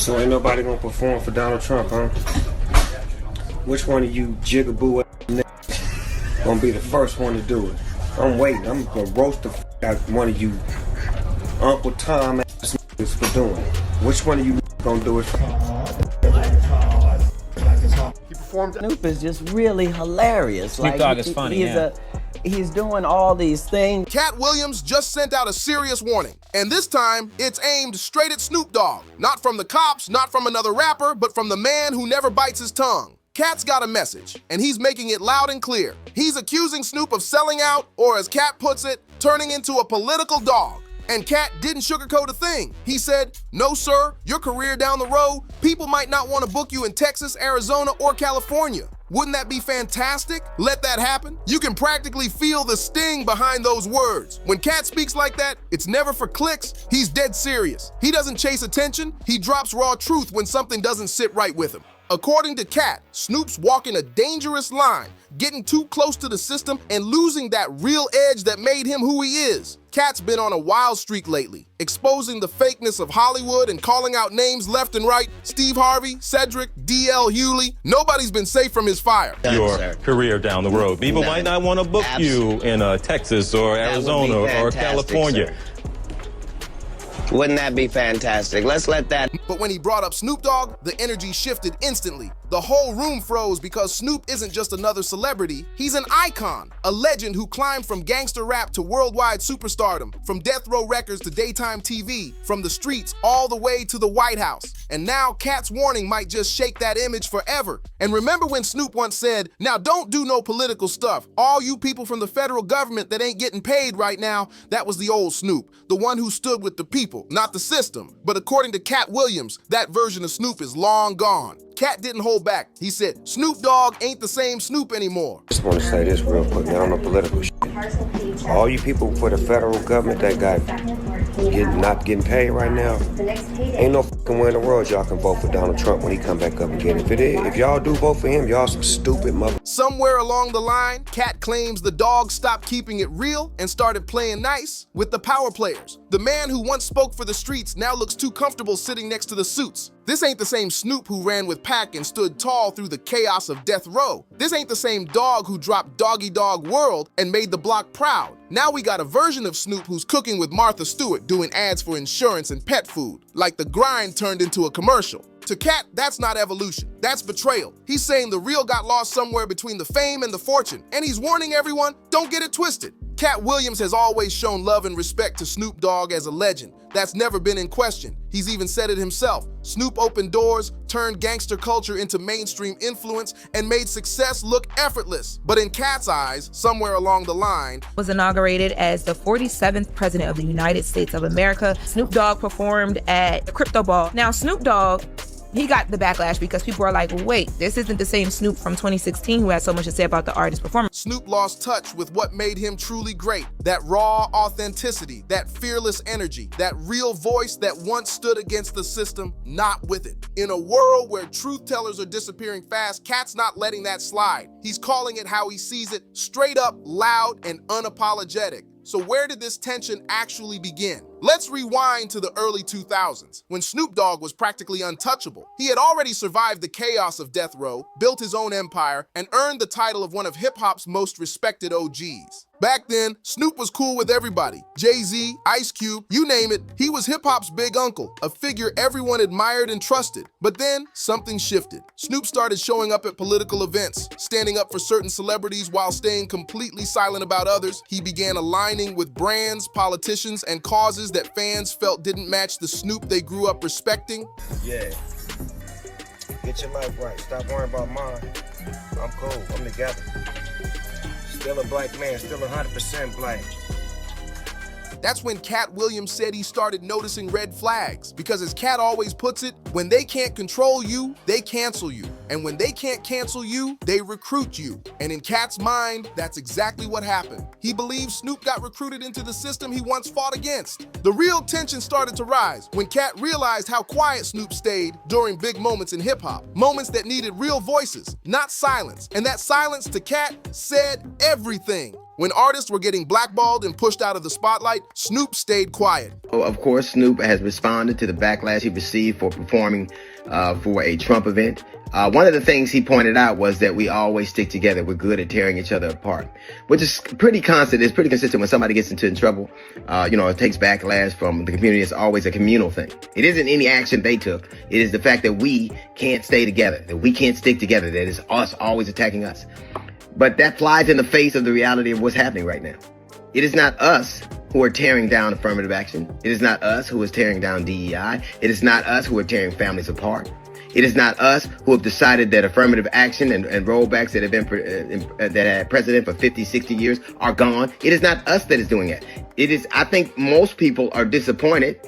So ain't nobody gonna perform for Donald Trump, huh? Which one of you jigaboo niggas gonna be the first one to do it? I'm waiting. I'm gonna roast the out one of you Uncle Tom ass niggas for doing it. Which one of you gonna do it? He performed. Snoop is just really hilarious. Snoop Dogg is funny, He's doing all these things. Katt Williams just sent out a serious warning, and this time it's aimed straight at Snoop Dogg. Not from the cops, not from another rapper, but from the man who never bites his tongue. Katt's got a message, and he's making it loud and clear. He's accusing Snoop of selling out, or as Katt puts it, turning into a political dog. And Katt didn't sugarcoat a thing. He said, "No, sir, your career down the road, people might not want to book you in Texas, Arizona, or California. Wouldn't that be fantastic? Let that happen." You can practically feel the sting behind those words. When Katt speaks like that, it's never for clicks. He's dead serious. He doesn't chase attention. He drops raw truth when something doesn't sit right with him. According to Katt, Snoop's walking a dangerous line, getting too close to the system and losing that real edge that made him who he is. Katt's been on a wild streak lately, exposing the fakeness of Hollywood and calling out names left and right. Steve Harvey, Cedric, D.L. Hewley. Nobody's been safe from his fire. Your career down the road. People might not want to book you in Texas or Arizona or California. Sir. Wouldn't that be fantastic? Let's let that. But when he brought up Snoop Dogg, the energy shifted instantly. The whole room froze because Snoop isn't just another celebrity, he's an icon, a legend who climbed from gangster rap to worldwide superstardom, from Death Row Records to daytime TV, from the streets all the way to the White House. And now Katt's warning might just shake that image forever. And remember when Snoop once said, "Now don't do no political stuff. All you people from the federal government that ain't getting paid right now," that was the old Snoop, the one who stood with the people, not the system. But according to Katt Williams, that version of Snoop is long gone. Katt didn't hold back. He said, "Snoop Dogg ain't the same Snoop anymore." Just want to say this real quick, man. I'm a political shit. All you people for the federal government that not getting paid right now, ain't no fucking way in the world y'all can vote for Donald Trump when he come back up again. If y'all do vote for him, y'all some stupid mother. Somewhere along the line, Katt claims the dog stopped keeping it real and started playing nice with the power players. The man who once spoke for the streets now looks too comfortable sitting next to the suits. This ain't the same Snoop who ran with Pac and stood tall through the chaos of death row. This ain't the same dog who dropped Doggy Dog World and made the block proud. Now we got a version of Snoop who's cooking with Martha Stewart, doing ads for insurance and pet food, like the grind turned into a commercial. To Katt, that's not evolution, that's betrayal. He's saying the real got lost somewhere between the fame and the fortune, and he's warning everyone, don't get it twisted. Katt Williams has always shown love and respect to Snoop Dogg as a legend. That's never been in question. He's even said it himself. Snoop opened doors, turned gangster culture into mainstream influence, and made success look effortless. But in Katt's eyes, somewhere along the line, was inaugurated as the 47th president of the United States of America. Snoop Dogg performed at the Crypto Ball. Now, Snoop Dogg, he got the backlash because people are like, wait, this isn't the same Snoop from 2016 who had so much to say about the artist's performance. Snoop lost touch with what made him truly great. That raw authenticity, that fearless energy, that real voice that once stood against the system, not with it. In a world where truth tellers are disappearing fast, Katt's not letting that slide. He's calling it how he sees it, straight up, loud, and unapologetic. So where did this tension actually begin? Let's rewind to the early 2000s, when Snoop Dogg was practically untouchable. He had already survived the chaos of death row, built his own empire, and earned the title of one of hip-hop's most respected OGs. Back then, Snoop was cool with everybody. Jay-Z, Ice Cube, you name it. He was hip-hop's big uncle, a figure everyone admired and trusted. But then, something shifted. Snoop started showing up at political events, standing up for certain celebrities while staying completely silent about others. He began aligning with brands, politicians, and causes that fans felt didn't match the Snoop they grew up respecting. Yeah. Get your life right. Stop worrying about mine. I'm cool. I'm together. Still a black man. Still 100% black. That's when Katt Williams said he started noticing red flags. Because as Katt always puts it, when they can't control you, they cancel you. And when they can't cancel you, they recruit you. And in Katt's mind, that's exactly what happened. He believes Snoop got recruited into the system he once fought against. The real tension started to rise when Katt realized how quiet Snoop stayed during big moments in hip-hop. Moments that needed real voices, not silence. And that silence to Katt said everything. When artists were getting blackballed and pushed out of the spotlight, Snoop stayed quiet. Of course, Snoop has responded to the backlash he received for performing for a Trump event. One of the things he pointed out was that we always stick together. We're good at tearing each other apart, which is pretty constant. It's pretty consistent when somebody gets into trouble. It takes backlash from the community. It's always a communal thing. It isn't any action they took. It is the fact that we can't stay together, that we can't stick together, that it's us always attacking us. But that flies in the face of the reality of what's happening right now. It is not us who are tearing down affirmative action. It is not us who is tearing down DEI. It is not us who are tearing families apart. It is not us who have decided that affirmative action and rollbacks that have been that had precedent for 50, 60 years are gone. It is not us that is doing it. It is, I think most people are disappointed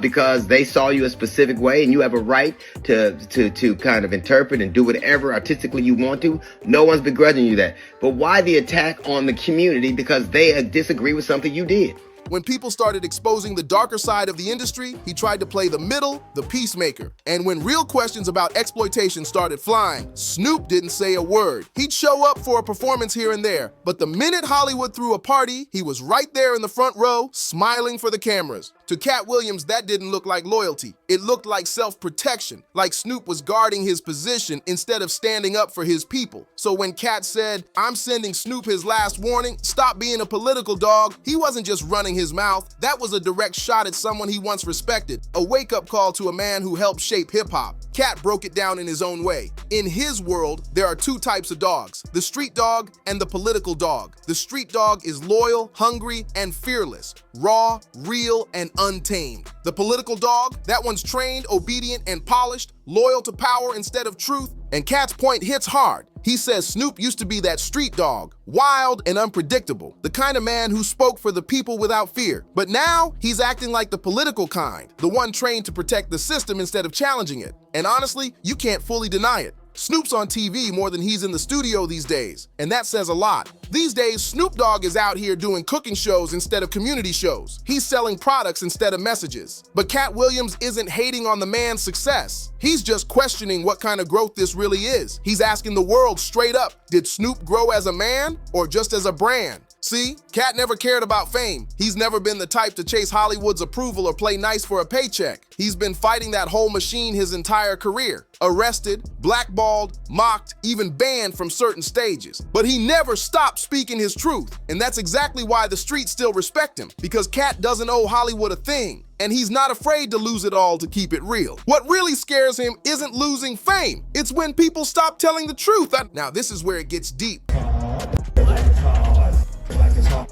because they saw you a specific way, and you have a right to kind of interpret and do whatever artistically you want to. No one's begrudging you that. But why the attack on the community because they disagree with something you did? When people started exposing the darker side of the industry, he tried to play the middle, the peacemaker. And when real questions about exploitation started flying, Snoop didn't say a word. He'd show up for a performance here and there, but the minute Hollywood threw a party, he was right there in the front row, smiling for the cameras. To Katt Williams, that didn't look like loyalty. It looked like self-protection, like Snoop was guarding his position instead of standing up for his people. So when Katt said, "I'm sending Snoop his last warning, stop being a political dog," he wasn't just running his mouth. That was a direct shot at someone he once respected, a wake-up call to a man who helped shape hip-hop. Katt broke it down in his own way. In his world, there are two types of dogs, the street dog and the political dog. The street dog is loyal, hungry, and fearless, raw, real, and untamed. The political dog, that one's trained, obedient, and polished, loyal to power instead of truth. And Katt's point hits hard. He says Snoop used to be that street dog, wild and unpredictable, the kind of man who spoke for the people without fear. But now he's acting like the political kind, the one trained to protect the system instead of challenging it. And honestly, you can't fully deny it. Snoop's on TV more than he's in the studio these days, and that says a lot. These days, Snoop Dogg is out here doing cooking shows instead of community shows. He's selling products instead of messages. But Katt Williams isn't hating on the man's success. He's just questioning what kind of growth this really is. He's asking the world straight up, did Snoop grow as a man or just as a brand? See, Katt never cared about fame. He's never been the type to chase Hollywood's approval or play nice for a paycheck. He's been fighting that whole machine his entire career. Arrested, blackballed, mocked, even banned from certain stages. But he never stopped speaking his truth. And that's exactly why the streets still respect him, because Katt doesn't owe Hollywood a thing. And he's not afraid to lose it all to keep it real. What really scares him isn't losing fame. It's when people stop telling the truth. Now, this is where it gets deep.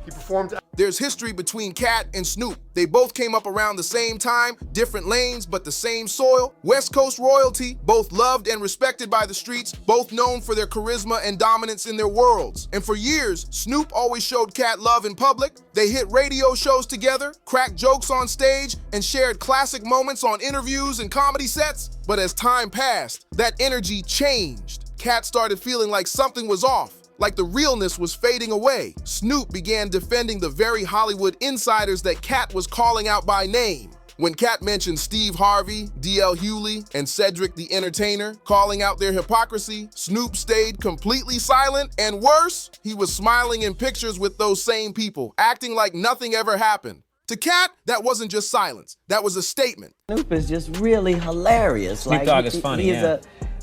He performed. There's history between Katt and Snoop. They both came up around the same time, different lanes, but the same soil. West Coast royalty, both loved and respected by the streets, both known for their charisma and dominance in their worlds. And for years, Snoop always showed Katt love in public. They hit radio shows together, cracked jokes on stage, and shared classic moments on interviews and comedy sets. But as time passed, that energy changed. Katt started feeling like something was off, like the realness was fading away. Snoop began defending the very Hollywood insiders that Katt was calling out by name. When Katt mentioned Steve Harvey, D.L. Hewley, and Cedric the Entertainer, calling out their hypocrisy, Snoop stayed completely silent, and worse, he was smiling in pictures with those same people, acting like nothing ever happened. To Katt, that wasn't just silence, that was a statement. Snoop is just really hilarious. Snoop Dogg is funny,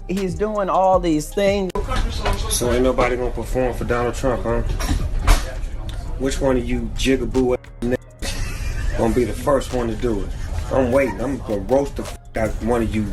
He's doing all these things. So ain't nobody gonna perform for Donald Trump, huh? Which one of you jigaboo niggas gonna be the first one to do it? I'm waiting. I'm gonna roast the out one of you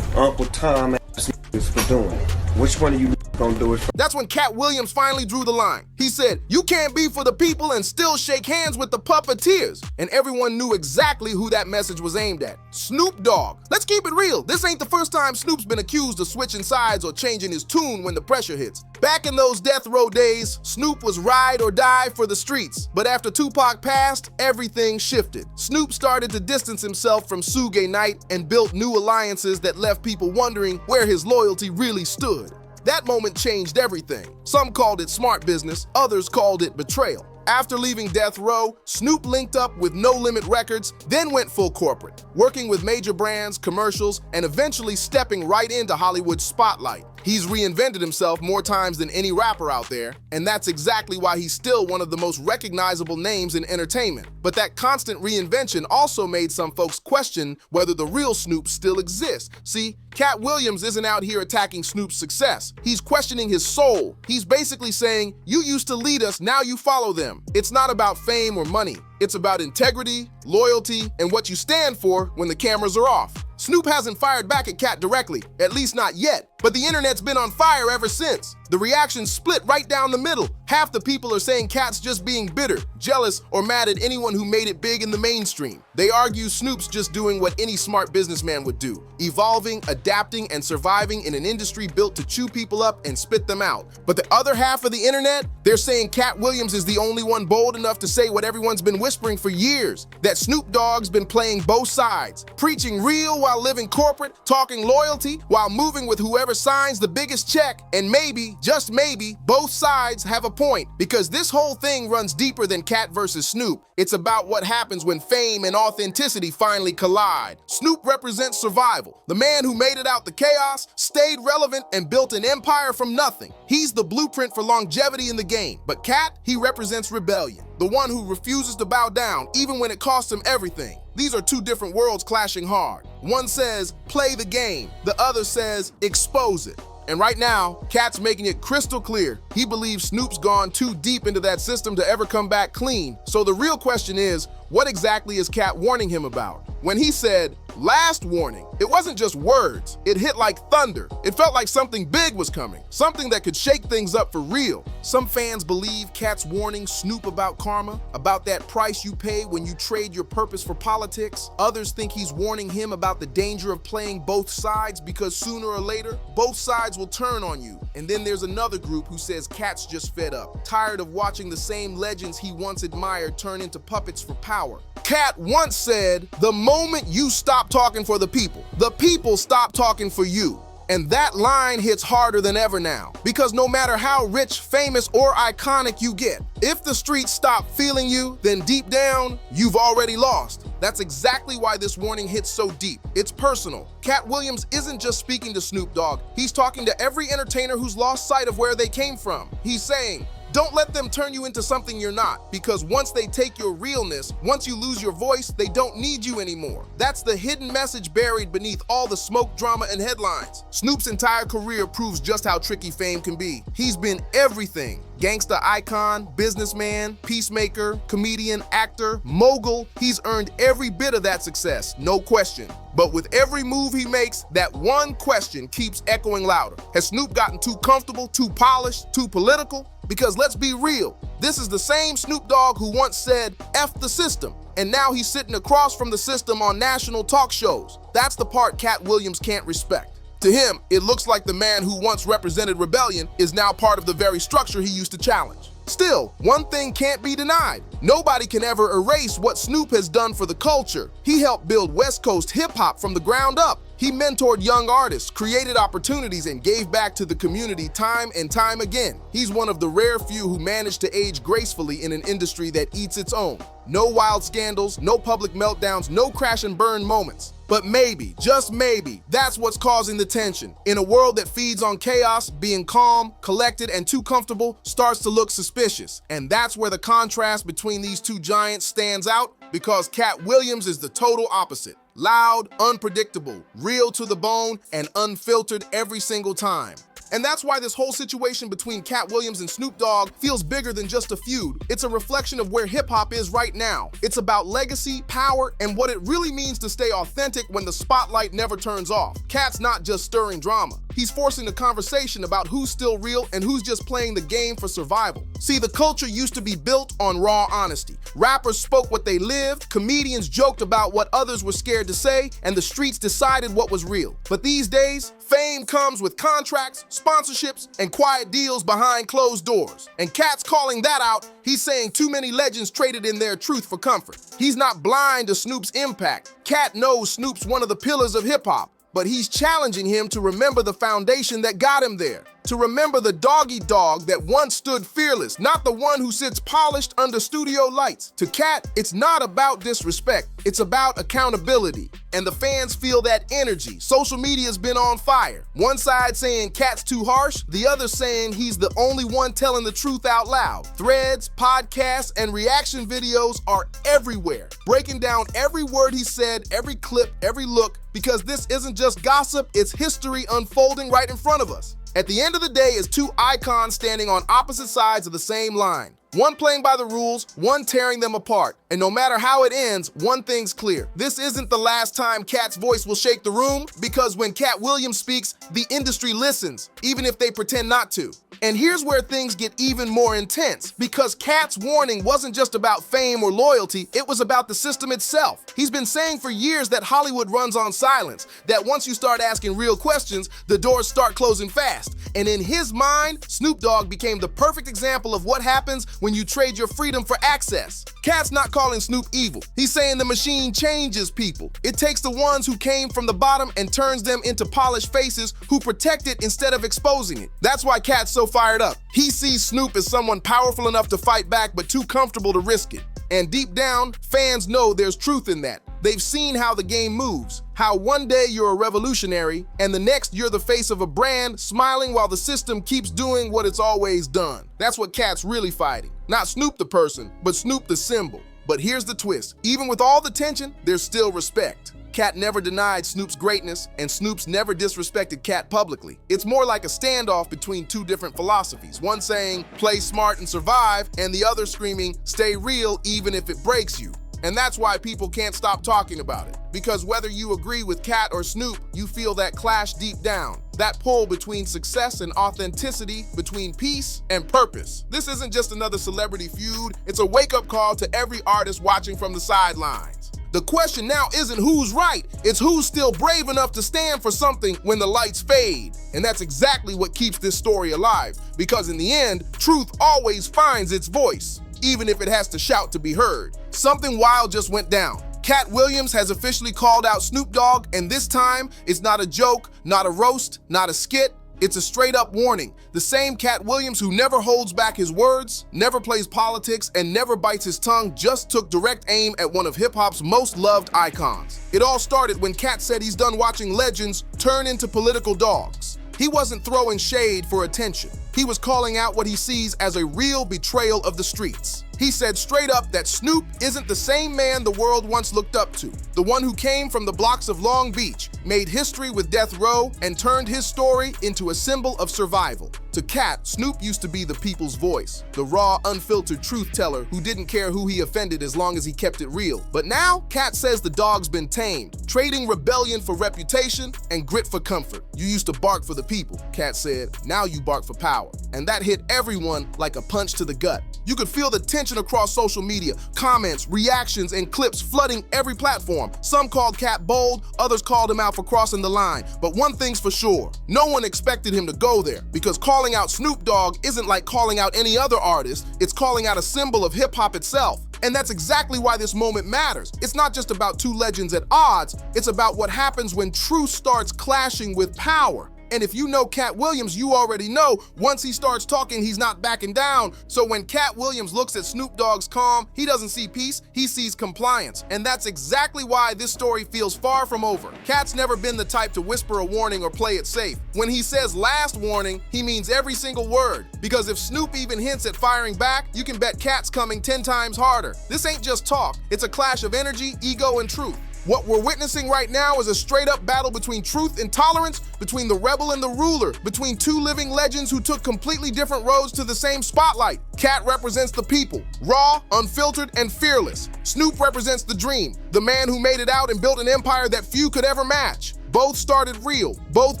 Uncle Tom ass niggas for doing it. Which one of you gonna do it first? That's when Katt Williams finally drew the line. He said, "You can't be for the people and still shake hands with the puppeteers." And everyone knew exactly who that message was aimed at. Snoop Dogg. Let's keep it real. This ain't the first time Snoop's been accused of switching sides or changing his tune when the pressure hits. Back in those death row days, Snoop was ride or die for the streets. But after Tupac passed, everything shifted. Snoop started to distance himself from Suge Knight and built new alliances that left people wondering where his loyalty really stood. That moment changed everything. Some called it smart business, others called it betrayal. After leaving Death Row, Snoop linked up with No Limit Records, then went full corporate, working with major brands, commercials, and eventually stepping right into Hollywood's spotlight. He's reinvented himself more times than any rapper out there, and that's exactly why he's still one of the most recognizable names in entertainment. But that constant reinvention also made some folks question whether the real Snoop still exists. See, Katt Williams isn't out here attacking Snoop's success. He's questioning his soul. He's basically saying, you used to lead us, now you follow them. It's not about fame or money. It's about integrity, loyalty, and what you stand for when the cameras are off. Snoop hasn't fired back at Katt directly, at least not yet, but the internet's been on fire ever since. The reactions split right down the middle. Half the people are saying Katt's just being bitter, jealous, or mad at anyone who made it big in the mainstream. They argue Snoop's just doing what any smart businessman would do, evolving, adapting, and surviving in an industry built to chew people up and spit them out. But the other half of the internet, they're saying Katt Williams is the only one bold enough to say what everyone's been whispering for years, that Snoop Dogg's been playing both sides, preaching real while living corporate, talking loyalty while moving with whoever signs the biggest check, and maybe, just maybe, both sides have a point, because this whole thing runs deeper than Katt versus Snoop. It's about what happens when fame and authenticity finally collide. Snoop represents survival. The man who made it out the chaos, stayed relevant, and built an empire from nothing. He's the blueprint for longevity in the game. But Katt, he represents rebellion. The one who refuses to bow down, even when it costs him everything. These are two different worlds clashing hard. One says, play the game. The other says, expose it. And right now, Katt's making it crystal clear. He believes Snoop's gone too deep into that system to ever come back clean. So the real question is, what exactly is Katt warning him about? When he said, last warning, it wasn't just words. It hit like thunder. It felt like something big was coming, something that could shake things up for real. Some fans believe Katt's warning Snoop about karma, about that price you pay when you trade your purpose for politics. Others think he's warning him about the danger of playing both sides, because sooner or later, both sides will turn on you. And then there's another group who says Katt's just fed up, tired of watching the same legends he once admired turn into puppets for power. Katt once said, the moment you stop talking for the people stop talking for you. And that line hits harder than ever now, because no matter how rich, famous, or iconic you get, if the streets stop feeling you, then deep down, you've already lost. That's exactly why this warning hits so deep. It's personal. Katt Williams isn't just speaking to Snoop Dogg. He's talking to every entertainer who's lost sight of where they came from. He's saying, don't let them turn you into something you're not, because once they take your realness, once you lose your voice, they don't need you anymore. That's the hidden message buried beneath all the smoke, drama, and headlines. Snoop's entire career proves just how tricky fame can be. He's been everything. Gangsta icon, businessman, peacemaker, comedian, actor, mogul. He's earned every bit of that success, no question. But with every move he makes, that one question keeps echoing louder. Has Snoop gotten too comfortable, too polished, too political? Because let's be real, this is the same Snoop Dogg who once said, F the system, and now he's sitting across from the system on national talk shows. That's the part Katt Williams can't respect. To him, it looks like the man who once represented rebellion is now part of the very structure he used to challenge. Still, one thing can't be denied. Nobody can ever erase what Snoop has done for the culture. He helped build West Coast hip-hop from the ground up. He mentored young artists, created opportunities, and gave back to the community time and time again. He's one of the rare few who managed to age gracefully in an industry that eats its own. No wild scandals, no public meltdowns, no crash and burn moments. But maybe, just maybe, that's what's causing the tension. In a world that feeds on chaos, being calm, collected, and too comfortable starts to look suspicious. And that's where the contrast between these two giants stands out, because Katt Williams is the total opposite. Loud, unpredictable, real to the bone, and unfiltered every single time. And that's why this whole situation between Katt Williams and Snoop Dogg feels bigger than just a feud. It's a reflection of where hip-hop is right now. It's about legacy, power, and what it really means to stay authentic when the spotlight never turns off. Katt's not just stirring drama. He's forcing a conversation about who's still real and who's just playing the game for survival. See, the culture used to be built on raw honesty. Rappers spoke what they lived, comedians joked about what others were scared to say, and the streets decided what was real. But these days, fame comes with contracts, sponsorships, and quiet deals behind closed doors. And Katt's calling that out. He's saying too many legends traded in their truth for comfort. He's not blind to Snoop's impact. Katt knows Snoop's one of the pillars of hip-hop, but he's challenging him to remember the foundation that got him there. to remember the doggy dog that once stood fearless, not the one who sits polished under studio lights. To Katt, it's not about disrespect, it's about accountability. And the fans feel that energy. Social media's been on fire. One side saying Katt's too harsh, the other saying he's the only one telling the truth out loud. Threads, podcasts, and reaction videos are everywhere, breaking down every word he said, every clip, every look, because this isn't just gossip, it's history unfolding right in front of us. At the end of the day, it's two icons standing on opposite sides of the same line. One playing by the rules, one tearing them apart. And no matter how it ends, one thing's clear. This isn't the last time Katt's voice will shake the room, because when Katt Williams speaks, the industry listens, even if they pretend not to. And here's where things get even more intense, because Katt's warning wasn't just about fame or loyalty, it was about the system itself. He's been saying for years that Hollywood runs on silence, that once you start asking real questions, the doors start closing fast. And in his mind, Snoop Dogg became the perfect example of what happens when you trade your freedom for access. Katt's not calling Snoop evil. He's saying the machine changes people. It takes the ones who came from the bottom and turns them into polished faces who protect it instead of exposing it. That's why Katt's so fired up. He sees Snoop as someone powerful enough to fight back but too comfortable to risk it. And deep down, fans know there's truth in that. They've seen how the game moves, how one day you're a revolutionary and the next you're the face of a brand smiling while the system keeps doing what it's always done. That's what Katt's really fighting. Not Snoop the person, but Snoop the symbol. But here's the twist. Even with all the tension, there's still respect. Katt never denied Snoop's greatness, and Snoop's never disrespected Katt publicly. It's more like a standoff between two different philosophies, one saying, play smart and survive, and the other screaming, stay real even if it breaks you. And that's why people can't stop talking about it. Because whether you agree with Katt or Snoop, you feel that clash deep down. That pull between success and authenticity, between peace and purpose. This isn't just another celebrity feud, it's a wake-up call to every artist watching from the sidelines. The question now isn't who's right, it's who's still brave enough to stand for something when the lights fade. And that's exactly what keeps this story alive. Because in the end, truth always finds its voice, even if it has to shout to be heard. Something wild just went down. Katt Williams has officially called out Snoop Dogg, and this time, it's not a joke, not a roast, not a skit. It's a straight-up warning. The same Katt Williams who never holds back his words, never plays politics, and never bites his tongue just took direct aim at one of hip-hop's most loved icons. It all started when Katt said he's done watching legends turn into political dogs. He wasn't throwing shade for attention. He was calling out what he sees as a real betrayal of the streets. He said straight up that Snoop isn't the same man the world once looked up to. The one who came from the blocks of Long Beach, made history with death row, and turned his story into a symbol of survival. To Katt, Snoop used to be the people's voice, the raw, unfiltered truth teller who didn't care who he offended as long as he kept it real. But now, Katt says the dog's been tamed, trading rebellion for reputation and grit for comfort. You used to bark for the people, Katt said, now you bark for power. And that hit everyone like a punch to the gut. You could feel the tension across social media, comments, reactions, and clips flooding every platform. Some called Katt bold, others called him out for crossing the line. But one thing's for sure, no one expected him to go there, because calling out Snoop Dogg isn't like calling out any other artist, it's calling out a symbol of hip-hop itself. And that's exactly why this moment matters. It's not just about two legends at odds, it's about what happens when truth starts clashing with power. And if you know Katt Williams, you already know once he starts talking, he's not backing down. So when Katt Williams looks at Snoop Dogg's calm, he doesn't see peace, he sees compliance. And that's exactly why this story feels far from over. Katt's never been the type to whisper a warning or play it safe. When he says last warning, he means every single word. Because if Snoop even hints at firing back, you can bet Katt's coming 10 times harder. This ain't just talk, it's a clash of energy, ego, and truth. What we're witnessing right now is a straight-up battle between truth and tolerance, between the rebel and the ruler, between two living legends who took completely different roads to the same spotlight. Katt represents the people, raw, unfiltered, and fearless. Snoop represents the dream, the man who made it out and built an empire that few could ever match. Both started real, both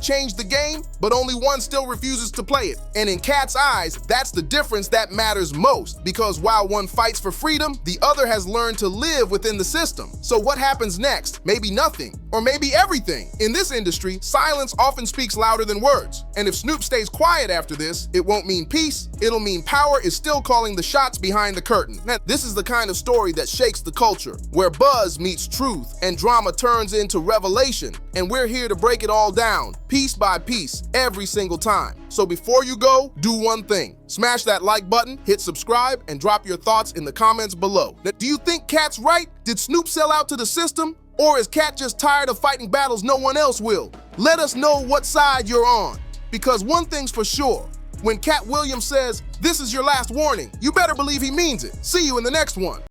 changed the game, but only one still refuses to play it. And in Katt's eyes, that's the difference that matters most, because while one fights for freedom, the other has learned to live within the system. So what happens next? Maybe nothing, or maybe everything. In this industry, silence often speaks louder than words. And if Snoop stays quiet after this, it won't mean peace, it'll mean power is still calling the shots behind the curtain. Now, this is the kind of story that shakes the culture, where buzz meets truth and drama turns into revelation. And we're here to break it all down, piece by piece, every single time. So before you go, do one thing. Smash that like button, hit subscribe, and drop your thoughts in the comments below. Now, do you think Katt's right? Did Snoop sell out to the system? Or is Katt just tired of fighting battles no one else will? Let us know what side you're on. Because one thing's for sure, when Katt Williams says, "This is your last warning," you better believe he means it. See you in the next one.